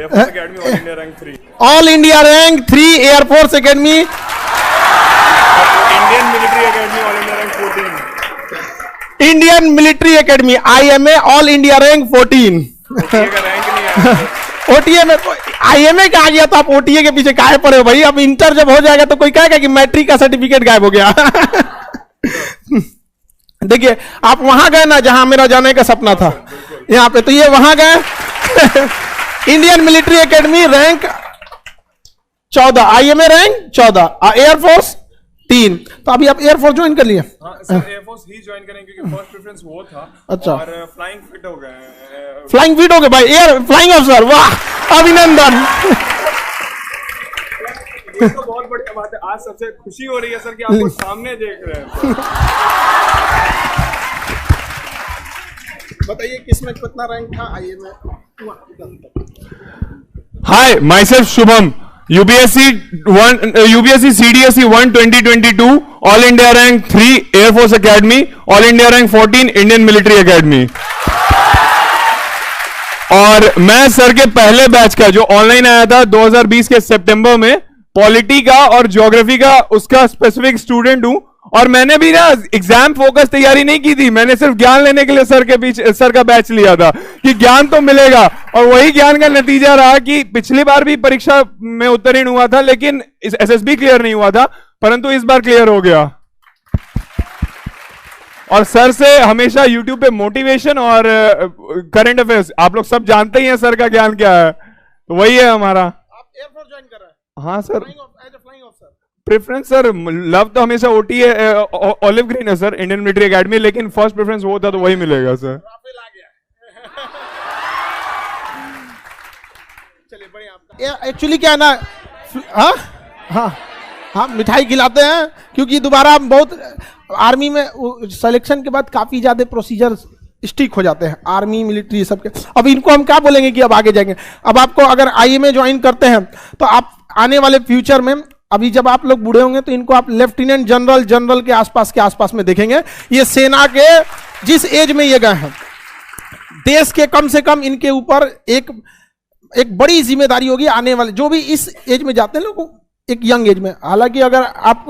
Air force academy all India rank 3। All India rank 3 air force academy. Indian military academy all India rank 14। Indian military academy IMA all India rank 14। का rank नहीं आया। OTA में IMA का आ गया तो आप OTA के पीछे काहे पड़े हो भाई? अब इंटर जब हो जाएगा तो कोई कहेगा कि मैट्रिक का सर्टिफिकेट गायब हो गया। देखिए आप वहां गए ना जहां मेरा जाने का सपना था, यहाँ पे, तो ये वहां गए। Indian military academy rank 14, IMA rank 14, air force 3। तो अभी आप एयरफोर्स ज्वाइन कर लिए? हाँ सर, एयरफोर्स ही ज्वाइन करेंगे क्योंकि फर्स्ट प्रेफरेंस वो था। अच्छा। और फ्लाइंग फिट हो गए। फ्लाइंग फिट हो गए भाई, एयर फ्लाइंग ऑफिसर, वाह अभिनंदन। ये तो बहुत बढ़िया बात है। आज सबसे खुशी हो रही है सर कि आपको सामने देख रहे हैं। बताइए किसमें कितना रैंक था IMA? Hi, myself Shubham, UPSC CDSE 1 2022, All India Rank 3, Air Force Academy, All India Rank 14, Indian Military Academy। और मैं सर के पहले बैच का जो ऑनलाइन आया था 2020 के सितंबर में, पॉलिटी का और ज्योग्राफी का उसका स्पेसिफिक स्टूडेंट हूं। और मैंने भी ना एग्जाम फोकस तैयारी नहीं की थी, मैंने सिर्फ ज्ञान लेने के लिए सर का बैच लिया था कि ज्ञान तो मिलेगा। और वही ज्ञान का नतीजा रहा कि पिछली बार भी परीक्षा में उत्तीर्ण हुआ था लेकिन SSB क्लियर नहीं हुआ था, परंतु इस बार क्लियर हो गया। और सर से हमेशा YouTube पे मोटिवेशन और करंट अफेयर्स, आप लोग सब जानते ही हैं सर का ज्ञान क्या है, तो वही है हमारा। आप एयरफोर्स ज्वाइन कर रहे हैं? हाँ sir, flying officer. Preference sir, love तो हमेशा OTA ऑलिव ग्रीन है सर, इंडियन मिलिट्री एकेडमी, लेकिन फर्स्ट प्रेफरेंस वो था तो वही मिलेगा सर। राफेल आ गया। चलिए बढ़िया। एक्चुअली क्या है ना, हाँ हाँ हाँ, मिठाई खिलाते हैं क्योंकि दोबारा बहुत आर्मी में सिलेक्शन के बाद काफी ज्यादा प्रोसीजर स्टिक हो जाते हैं, आर्मी मिलिट्री सबके। अब इनको हम क्या बोलेंगे कि अब आगे जाएंगे। अब आपको अगर IMA ज्वाइन करते हैं तो आप आने वाले फ्यूचर में, अभी जब आप लोग बूढ़े होंगे तो इनको आप लेफ्टिनेंट जनरल के आसपास में देखेंगे। ये सेना के जिस एज में ये गए हैं, देश के कम से कम इनके ऊपर एक बड़ी जिम्मेदारी होगी आने वाले, जो भी इस एज में जाते हैं लोग, एक यंग एज में। हालांकि अगर आप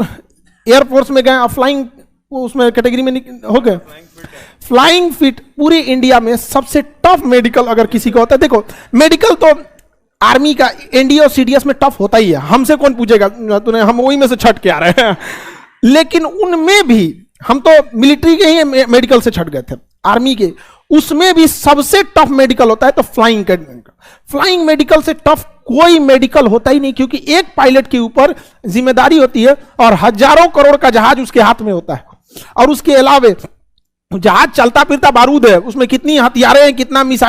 एयरफोर्स में गए, आप फ्लाइंग उसमें कैटेगरी में हो गए, फ्लाइंग फिट पूरी इंडिया में सबसे टफ मेडिकल अगर किसी का होता है, देखो मेडिकल तो आर्मी का NDA और CDS में टफ होता ही है, हमसे कौन पूछेगा तूने, हम वही में से छट के आ रहे हैं। लेकिन उनमें भी हम तो मिलिट्री के ही मेडिकल से छट गए थे, आर्मी के उसमें भी सबसे टफ मेडिकल होता है तो फ्लाइंग का। फ्लाइंग मेडिकल से टफ कोई मेडिकल होता ही नहीं, क्योंकि एक पायलट के ऊपर जिम्मेदारी होती है और हजारों करोड़ का जहाज उसके हाथ में होता है। और उसके अलावे जहाज चलता फिरता बारूद है, उसमें कितनी हथियारें हैं, कितना मिसाइल